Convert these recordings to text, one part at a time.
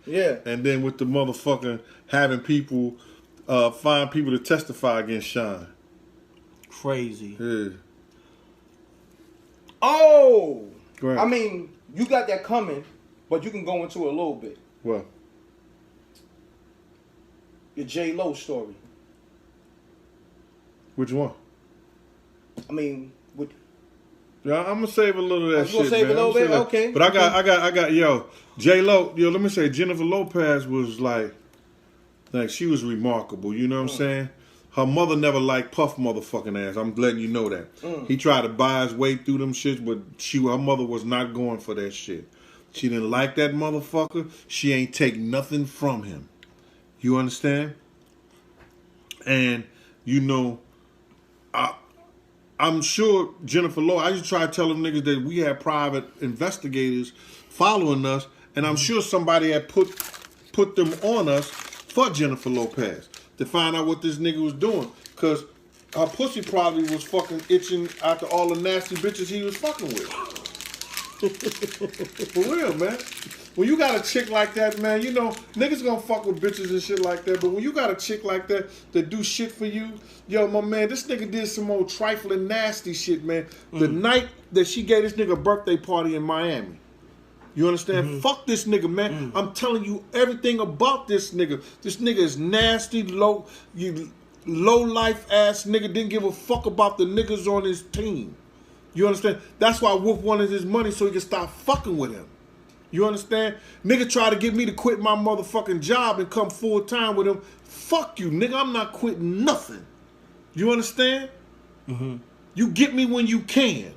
Yeah. And then with the motherfucking having people find people to testify against Sean. Crazy. Yeah. Oh! Right. I mean, you got that coming, but you can go into it a little bit. What? Your J-Lo story. Which one? I mean, Yeah, I'm gonna save a little of that shit. You gonna save man. a little bit? Okay. But I got, yo, J-Lo, let me say, Jennifer Lopez was like she was remarkable. You know what I'm saying? Her mother never liked Puff motherfucking ass. I'm letting you know that. He tried to buy his way through them shits, but her mother was not going for that shit. She didn't like that motherfucker. She ain't take nothing from him. You understand? And you know, I'm sure Jennifer Lopez, I used to try to tell them niggas that we had private investigators following us, and I'm sure somebody had put them on us for Jennifer Lopez to find out what this nigga was doing. Because her pussy probably was fucking itching after all the nasty bitches he was fucking with. For real, man. When you got a chick like that, man, you know, niggas gonna fuck with bitches and shit like that, but when you got a chick like that do shit for you, yo, my man, this nigga did some old trifling nasty shit, man. The night that she gave this nigga a birthday party in Miami. You understand? Fuck this nigga, man. I'm telling you everything about this nigga. This nigga is nasty, low life ass nigga. Didn't give a fuck about the niggas on his team. You understand? That's why Wolf wanted his money so he could stop fucking with him. You understand? Nigga tried to get me to quit my motherfucking job and come full time with him. Fuck you, nigga. I'm not quitting nothing. You understand? You get me when you can.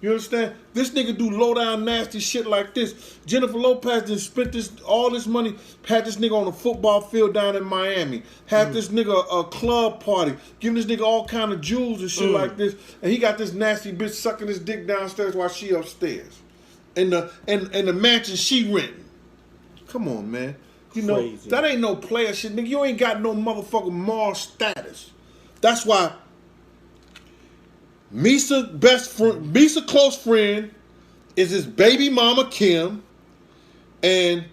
You understand? This nigga do low down nasty shit like this. Jennifer Lopez done spent all this money, had this nigga on a football field down in Miami, had this nigga a club party, giving this nigga all kind of jewels and shit like this, and he got this nasty bitch sucking his dick downstairs while she upstairs. In the mansion she renting. Come on, man. You know, Crazy. That ain't no player shit, nigga. You ain't got no motherfucking moral status. That's why Misa close friend is his baby mama Kim, and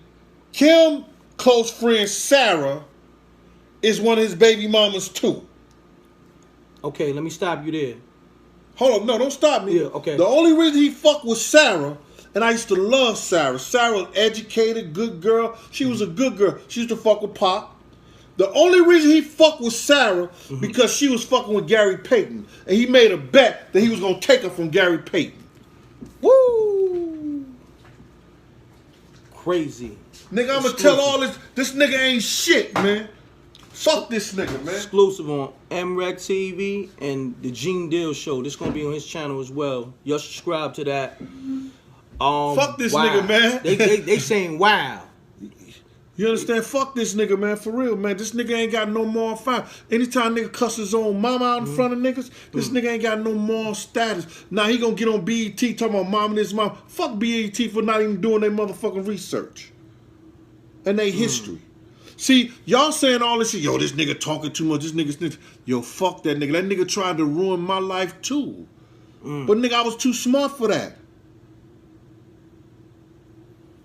Kim close friend Sarah is one of his baby mamas too. Okay, let me stop you there. Hold on, no, don't stop me. Yeah, okay. The only reason he fucked with Sarah, and I used to love Sarah. Sarah, educated, good girl. She was a good girl. She used to fuck with Pop. The only reason he fucked with Sarah because she was fucking with Gary Payton, and he made a bet that he was gonna take her from Gary Payton. Woo! Crazy. Nigga, I'm gonna tell all this. This nigga ain't shit, man. Fuck this nigga, man. Exclusive on MREC TV and the Gene Deal Show. This gonna be on his channel as well. Y'all subscribe to that. Fuck this wow. nigga, man. They saying wow. You understand? Fuck this nigga, man. For real, man. This nigga ain't got no moral fight. Anytime nigga cuss his own mama out in front of niggas, this nigga ain't got no moral status. Now he gonna get on BET talking about mom and his mom. Fuck BET for not even doing their motherfucking research and their history. See, y'all saying all this shit. Yo, this nigga talking too much. This nigga snitch. Yo, fuck that nigga. That nigga tried to ruin my life too. But nigga, I was too smart for that.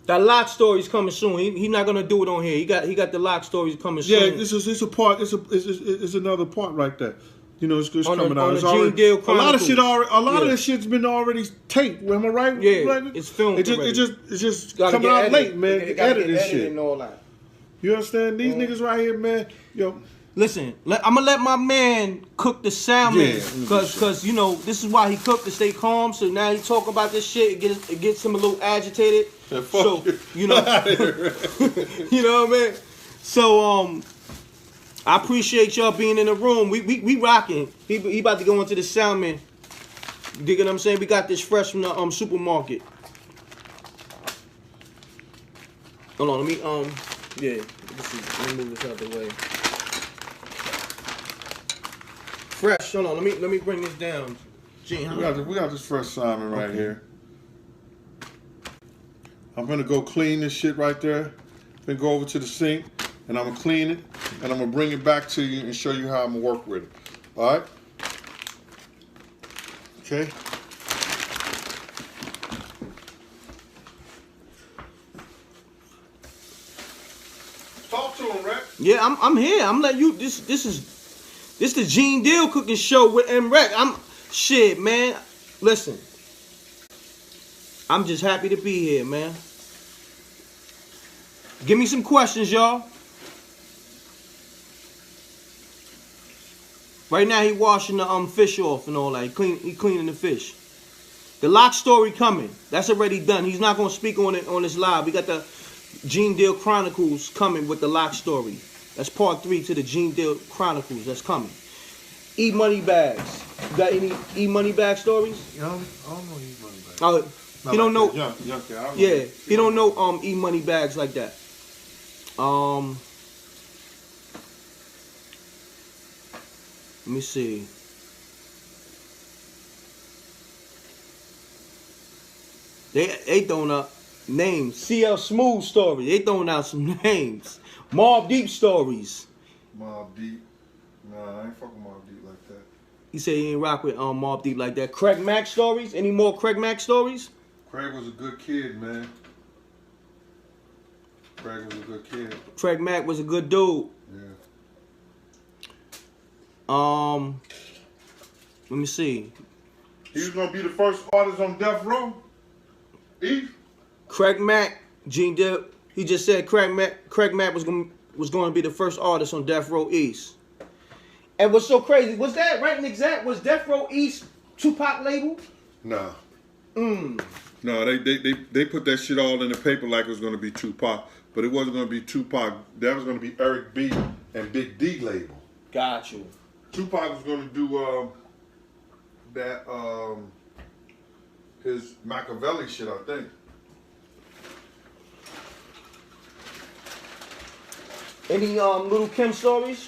That lock story's coming soon. He not gonna do it on here. He got the lock stories coming soon. Yeah, it's a part. It's another part right there. You know, it's coming out. It's already, Deal a lot of shit already. A lot of Yeah. this shit's been already taped. Am I right? Yeah, right? it's filmed It's already. just Gotta coming get out edited. late, man. It gotta Edit get this edited shit. and all that. You understand? These niggas right here, man. Yo, Listen, I'm gonna let my man cook the salmon, Yeah. cause you know this is why he cooked to stay calm. So now he talk about this shit, it gets him a little agitated. Yeah, so fuck you know, you know what I mean. So I appreciate y'all being in the room. We rocking. He about to go into the salmon. You dig what I'm saying? We got this fresh from the supermarket. Hold on, let me yeah. Let me move this out the way. Fresh. Hold on. Let me bring this down. Gene, we got this fresh salmon right here. I'm gonna go clean this shit right there. Then go over to the sink and I'm gonna clean it and I'm gonna bring it back to you and show you how I'm gonna work with it. All right? Okay. Yeah, I'm here. I'm letting you. This the Gene Deal cooking show with M Rec. Shit, man. Listen, I'm just happy to be here, man. Give me some questions, y'all. Right now he washing the fish off and all that. He cleaning the fish. The lock story coming. That's already done. He's not gonna speak on it on this live. We got the Gene Deal Chronicles coming with the lock story. That's part 3 to the Gene Deal Chronicles. That's coming. E-money bags. You got any E-money bag stories? Yeah, I don't know E-money bags. You don't know. Yeah, he don't know E-money bags like that. Let me see. They throwing out names. CL Smooth story. They throwing out some names. Mobb Deep stories. Mobb Deep. Nah, I ain't fucking Mobb Deep like that. He said he ain't rock with Mobb Deep like that. Craig Mack stories? Any more Craig Mack stories? Craig was a good kid, man. Craig was a good kid. Craig Mack was a good dude. Yeah. Let me see. He was gonna be the first artist on Death Row. Eve. Craig Mack, Gene Deal. He just said Craig Mack was going to be the first artist on Death Row East. And what's so crazy, was that right and exact? Was Death Row East Tupac label? Nah. No, they put that shit all in the paper like it was gonna be Tupac, but it wasn't gonna be Tupac. That was gonna be Eric B and Big D label. Got you. Tupac was gonna do his Machiavelli shit, I think. Any Little Kim stories?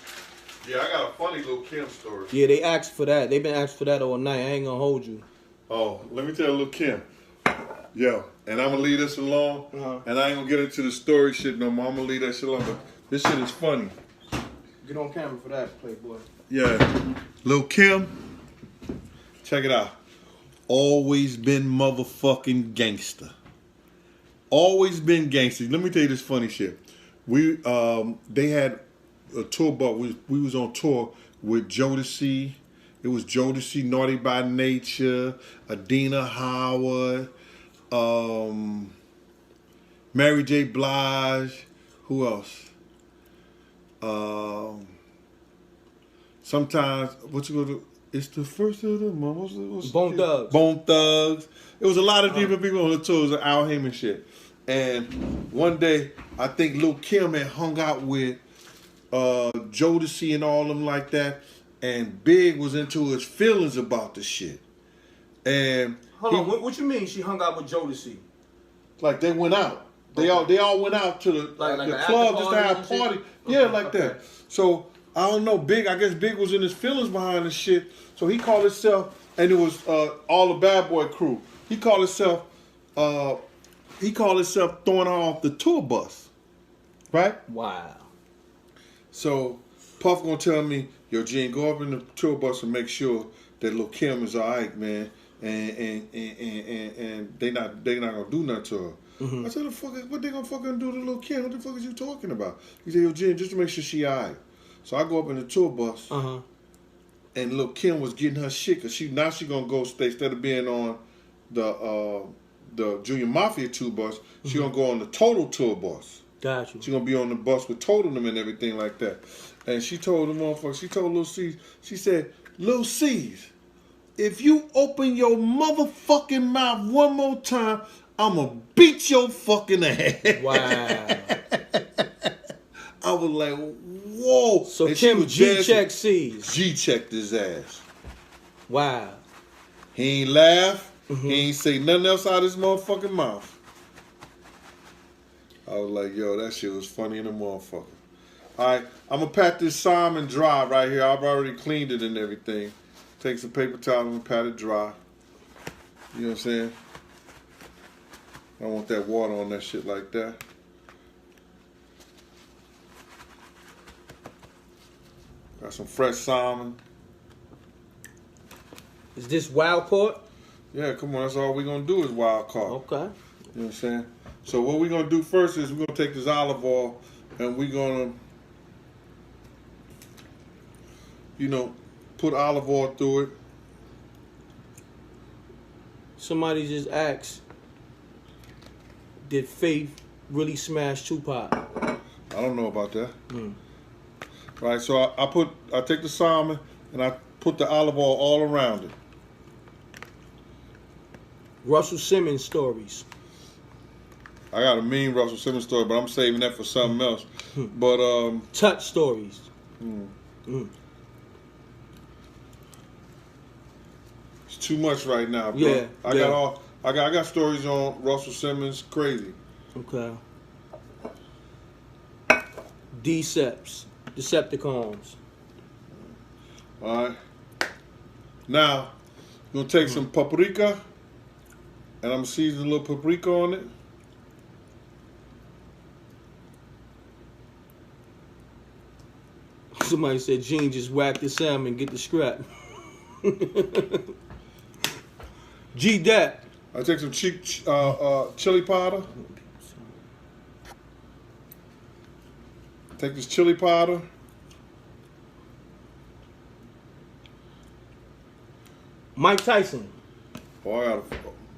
Yeah, I got a funny Lil' Kim story. Yeah, they asked for that. They've been asked for that all night. I ain't gonna hold you. Oh, let me tell Lil' Kim. Yo, and I'm gonna leave this alone, and I ain't gonna get into the story shit no more. I'm gonna leave that shit alone, but this shit is funny. Get on camera for that, Playboy. Yeah, Lil' Kim, check it out. Always been motherfucking gangster. Always been gangster. Let me tell you this funny shit. They had a tour bus. We was on tour with Jodeci. It was Jodeci, Naughty by Nature, Adina Howard, Mary J. Blige. Who else? Sometimes what you gonna do? It's the first of the month. Bone Thugs. Bone Thugs. It was a lot of different people on the tour. It was Al Heyman shit. And one day, I think Lil' Kim had hung out with Jodeci and all them like that. And Big was into his feelings about the shit. And hold on, what you mean she hung out with Jodeci? Like they went out. They all went out to the club just to have a party. Yeah, like that. So I don't know, Big. I guess Big was in his feelings behind the shit. So he called himself, and it was all the Bad Boy crew. He called himself throwing her off the tour bus, right? Wow. So Puff gonna tell me, yo, Gene, go up in the tour bus and make sure that Lil' Kim is alright, man, and they not gonna do nothing to her. Mm-hmm. I said, what they gonna fucking do to Lil' Kim? What the fuck is you talking about? He said, yo, Gene, just to make sure she alright. So I go up in the tour bus, and Lil' Kim was getting her shit, cause she gonna go stay, instead of being on the Junior Mafia tour bus, she gonna go on the Total tour bus. Gotcha. She gonna be on the bus with Total them and everything like that. And she told the motherfucker, she told Lil C's, she said, Lil C's, if you open your motherfucking mouth one more time, I'ma beat your fucking ass. Wow. I was like, whoa. So and Kim G-checked C's. G-checked his ass. Wow. He ain't laugh. He ain't say nothing else out of his motherfucking mouth. I was like, yo, that shit was funny in the motherfucker. All right, I'm going to pat this Simon dry right here. I've already cleaned it and everything. Take some paper towel and pat it dry. You know what I'm saying? I don't want that water on that shit like that. Got some fresh salmon. Is this wild caught? Yeah, come on. That's all we're going to do is wild caught. Okay. You know what I'm saying? So what we're going to do first is we're going to take this olive oil and we're going to put olive oil through it. Somebody just asked, did Faith really smash Tupac? I don't know about that. Right, so I take the salmon and I put the olive oil all around it. Russell Simmons stories. I got a mean Russell Simmons story, but I'm saving that for something else. But touch stories. It's too much right now, bro. Yeah, I got stories on Russell Simmons, crazy. Okay. Decepticons. All right. Now, you're gonna take some paprika, and I'm gonna season a little paprika on it. Somebody said Gene just whack the salmon, get the scrap. G-Dat. I take some chili powder. Take this chili powder. Mike Tyson. Oh,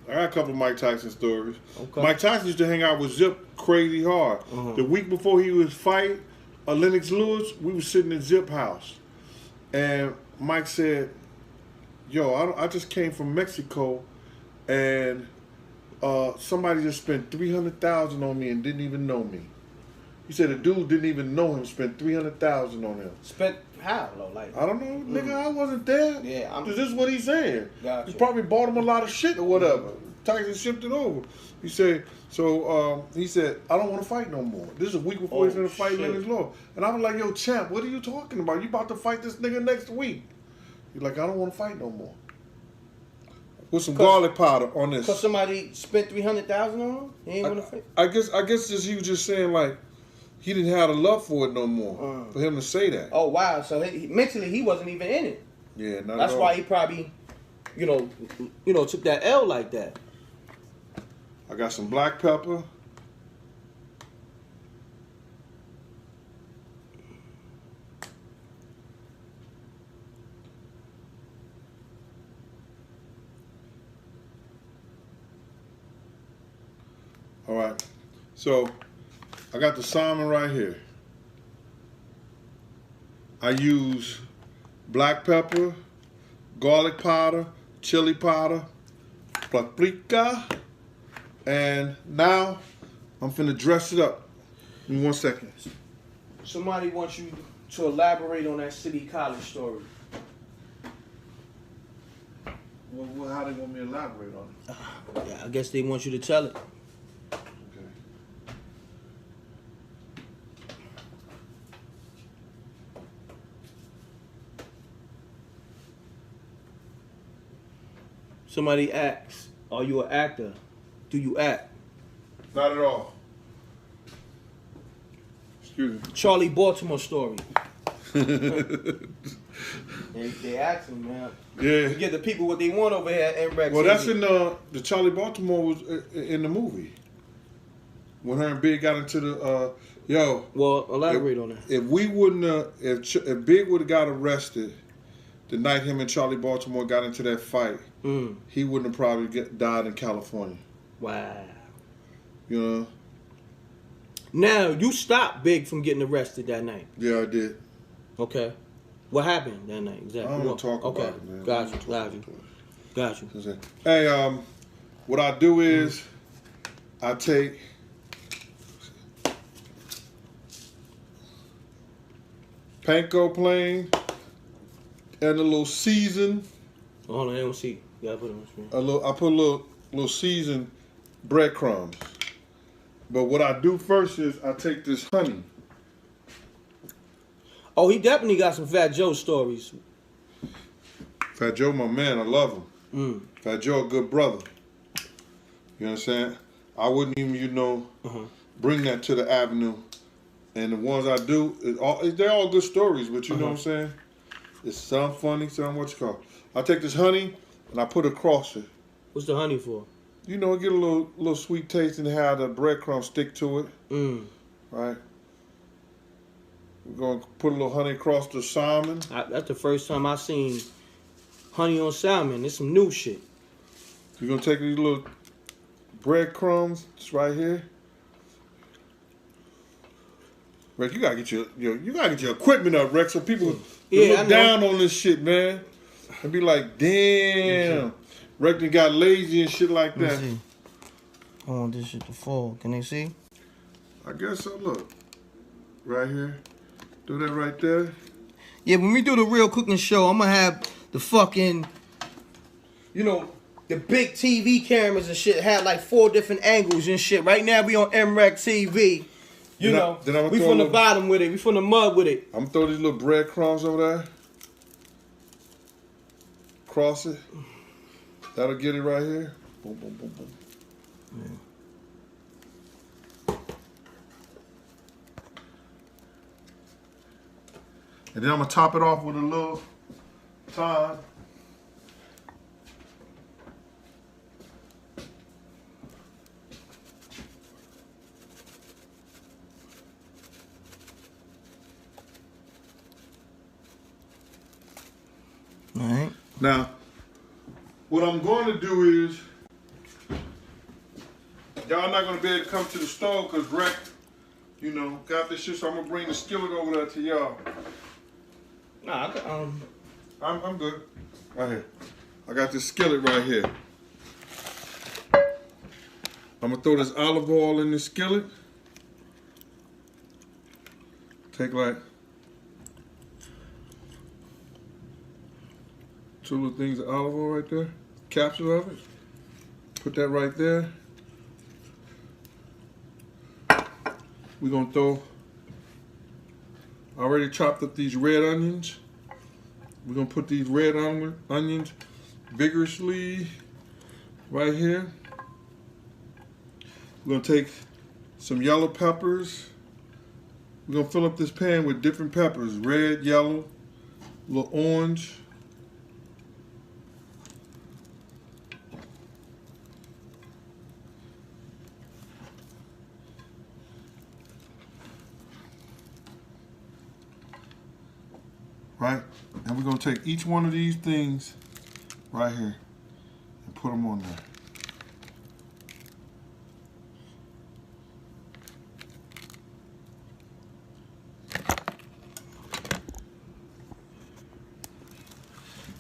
I got a couple of Mike Tyson stories. Okay. Mike Tyson used to hang out with Zip crazy hard. The week before he was fighting Lennox Lewis, we were sitting in Zip house. And Mike said, yo, I just came from Mexico and somebody just spent $300,000 on me and didn't even know me. He said the dude didn't even know him, spent $300,000 on him. Spent how though? Like I don't know, nigga. I wasn't there. Yeah, this is what he's saying. Gotcha. He probably bought him a lot of shit or whatever. Tyson shipped it over. He said, he said, I don't want to fight no more. This is a week before he's gonna fight Lennox Lewis. And I was like, yo, champ, what are you talking about? You about to fight this nigga next week? He's like, I don't want to fight no more. With some garlic powder on this. Because somebody spent $300,000 on him? He ain't want to fight? I guess he was just saying like he didn't have the love for it no more. For him to say that. Oh wow. So mentally he wasn't even in it. Yeah, not That's at all. why he probably, took that L like that. I got some black pepper. All right, so I got the salmon right here. I use black pepper, garlic powder, chili powder, paprika, and now I'm finna dress it up. Give me 1 second. Somebody wants you to elaborate on that City College story. Well, how they want me to elaborate on it? Yeah, I guess they want you to tell it. Somebody asks, are you an actor? Do you act? Not at all. Excuse me. Charlie Baltimore story. they ask him, man. Yeah. You get the people what they want over here at MREX. Well, that's in the Charlie Baltimore was in the movie. When her and Big got into the, Well, elaborate on that. If we wouldn't if Big would have got arrested the night him and Charlie Baltimore got into that fight, he wouldn't have probably died in California. Wow. You know? Now, you stopped Big from getting arrested that night. Yeah, I did. Okay. What happened that night exactly? I don't want to talk about it, man. Got you. Hey, what I do is I take panko plain and a little seasoned. Hold on, I don't see. You gotta put it on the screen. I put a little seasoned breadcrumbs. But what I do first is I take this honey. Oh, he definitely got some Fat Joe stories. Fat Joe, my man, I love him. Fat Joe, a good brother. You know what I'm saying? I wouldn't even, bring that to the avenue. And the ones I do, they're all good stories, but you know what I'm saying? It's some funny, some what you call. I take this honey and I put it across it. What's the honey for? You know, get a little sweet taste and have the breadcrumbs stick to it. Right? We're gonna put a little honey across the salmon. That's the first time I seen honey on salmon. It's some new shit. You're gonna take these little breadcrumbs. It's right here. Rex, you gotta get your equipment up, Rex, so people look down on this shit, man, and be like, damn, Rex done got lazy and shit like that. See. I want this shit to fall. Can they see? I guess so. Look, right here. Do that right there. Yeah, when we do the real cooking show, I'm gonna have the fucking, you know, the big TV cameras and shit have like 4 different angles and shit. Right now we on MREC TV. You know, we from the bottom with it. We from the mud with it. I'm gonna throw these little breadcrumbs over there. Cross it. That'll get it right here. Boom, boom, boom, boom. Yeah. And then I'm gonna top it off with a little thyme. All right. Now, what I'm going to do is, y'all not going to be able to come to the stove because Rec, you know, got this shit, so I'm going to bring the skillet over there to y'all. Nah, I'm good. Right here. I got this skillet right here. I'm going to throw this olive oil in this skillet. Take like 2 little things of olive oil right there. Capsule of it. Put that right there. We're going to throw, I already chopped up these red onions. We're going to put these red onions vigorously right here. We're going to take some yellow peppers. We're going to fill up this pan with different peppers. Red, yellow, a little orange. Right? And we're going to take each one of these things right here and put them on there.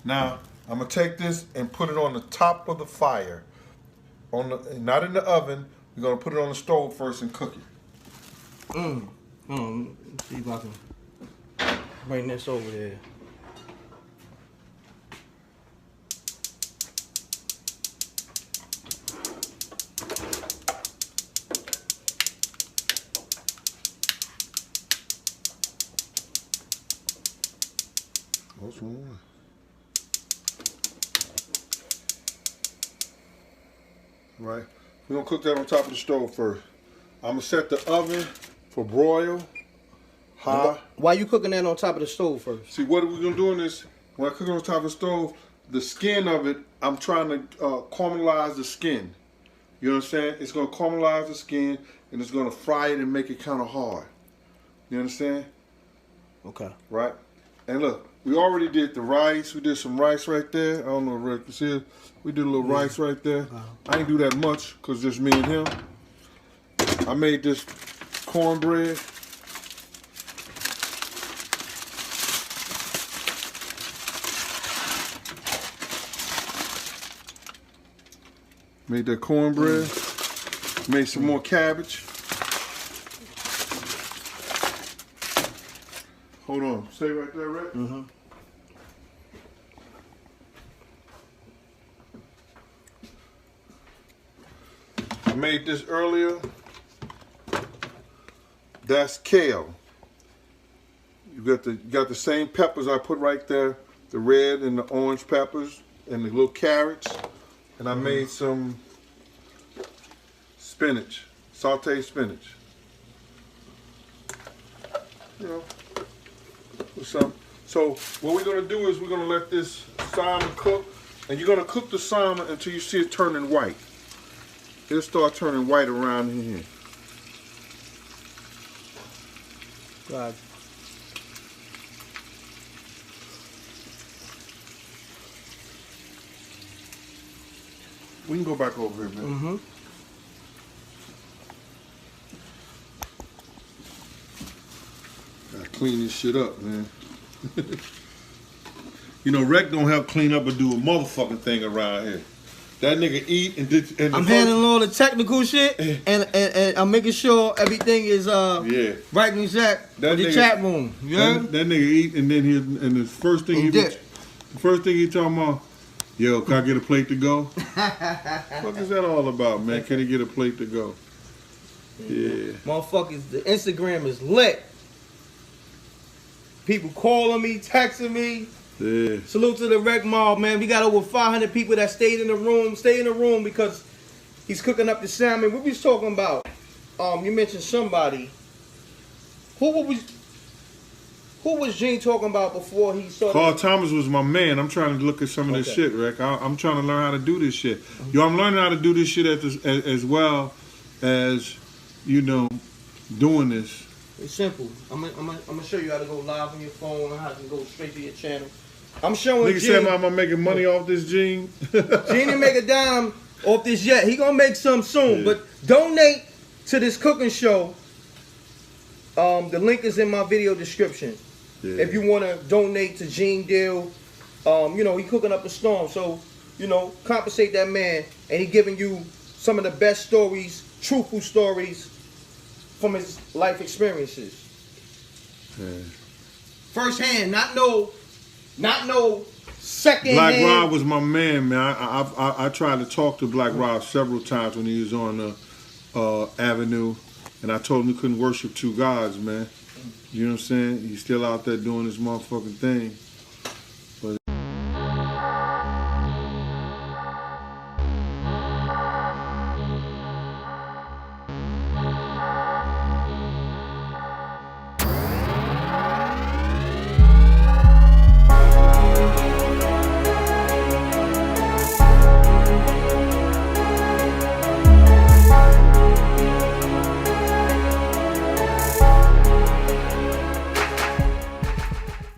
Now, I'm going to take this and put it on the top of the fire. Not in the oven. We're going to put it on the stove first and cook it. Let's see if I can bring this over there. What's wrong? Right. We're going to cook that on top of the stove first. I'm going to set the oven for broil. High. Why you cooking that on top of the stove first? See, what we're going to do in this, when I cook it on top of the stove, the skin of it, I'm trying to caramelize the skin. You know what I'm saying? It's going to caramelize the skin, and it's going to fry it and make it kind of hard. You understand? Okay. Right? And look, we already did the rice. We did some rice right there. I don't know if Rick can see it. We did a little rice right there. I didn't do that much because just me and him. I made this cornbread. Made that cornbread. Made some more cabbage. Hold on. Stay right there, Rick. Mm-hmm. I made this earlier. That's kale. You got the same peppers I put right there, the red and the orange peppers and the little carrots. And I made some spinach, sauteed spinach. You know, with some. So what we're gonna do is we're gonna let this salmon cook, and you're gonna cook the salmon until you see it turning white. It'll start turning white around in here. God. We can go back over here, man. Mm-hmm. Gotta clean this shit up, man. You know, Rec don't help clean up or do a motherfucking thing around here. That nigga eat and did. And I'm handling all the technical shit, and I'm making sure everything is right and exact for the chat room. Yeah. That nigga eat and then the first thing he talking about, yo, can I get a plate to go? What is that all about, man? Can he get a plate to go? Yeah. Motherfuckers, the Instagram is lit. People calling me, texting me. Yeah. Salute to the Rec Mob, man. We got over 500 people that stayed in the room. Stay in the room because he's cooking up the salmon. What we was talking about? You mentioned somebody. Who was Gene talking about before he started? Carl Thomas was my man. I'm trying to look at some of this shit, Rec. I'm trying to learn how to do this shit. Yo, I'm learning how to do this shit as well as, you know, doing this. It's simple. I'm gonna show you how to go live on your phone and how to go straight to your channel. I'm showing Nigga said I'm making money off this, Gene. Gene didn't make a dime off this yet. He gonna make some soon. Yeah. But donate to this cooking show. The link is in my video description. Yeah. If you wanna donate to Gene Deal, you know, he cooking up a storm. So, you know, compensate that man, and he giving you some of the best stories, truthful stories from his life experiences. Yeah. First hand, not no second Black hand. Rob was my man, man. I tried to talk to Black Rob several times when he was on the Avenue, and I told him he couldn't worship two gods, man. You know what I'm saying? He's still out there doing his motherfucking thing.